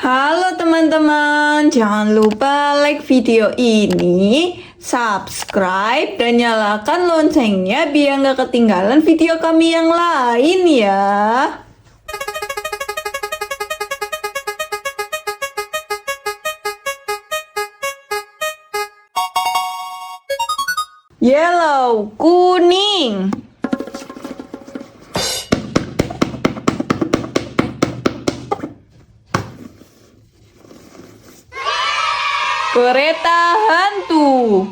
Halo teman-teman, jangan lupa like video ini, subscribe, dan nyalakan loncengnya biar nggak ketinggalan video kami yang lain ya. Yellow, kuning. Kereta hantu.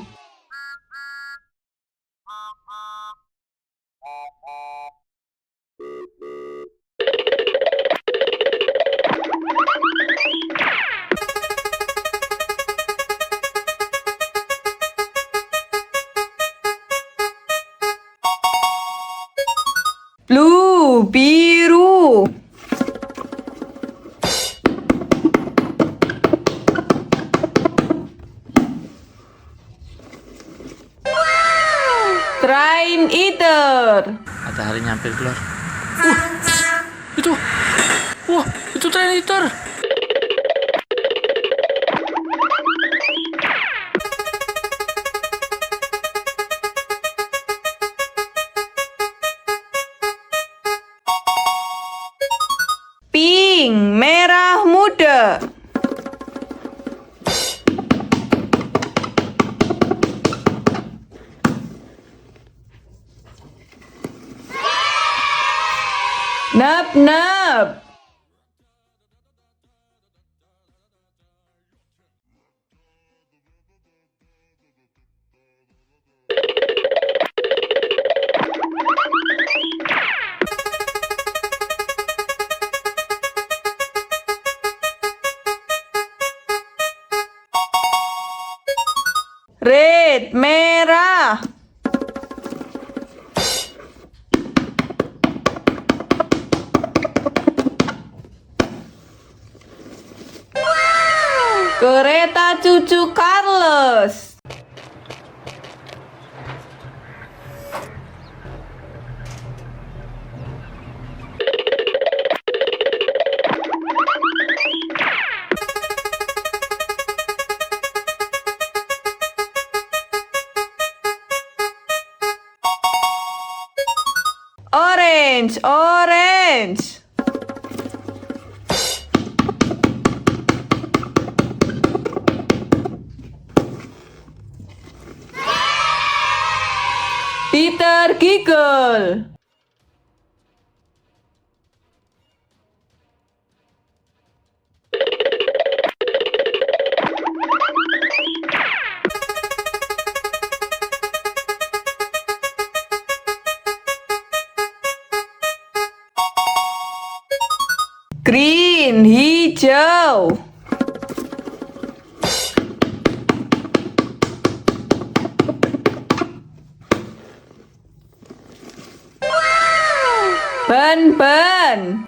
Blue, biru. Train eater. Matahari hampir keluar. Itu. Itu train eater. Pink, merah muda. Nabnab. Red, merah. Kereta cucu Charles. Orange, orange. Peter Giggle. Green, hijau. Banban.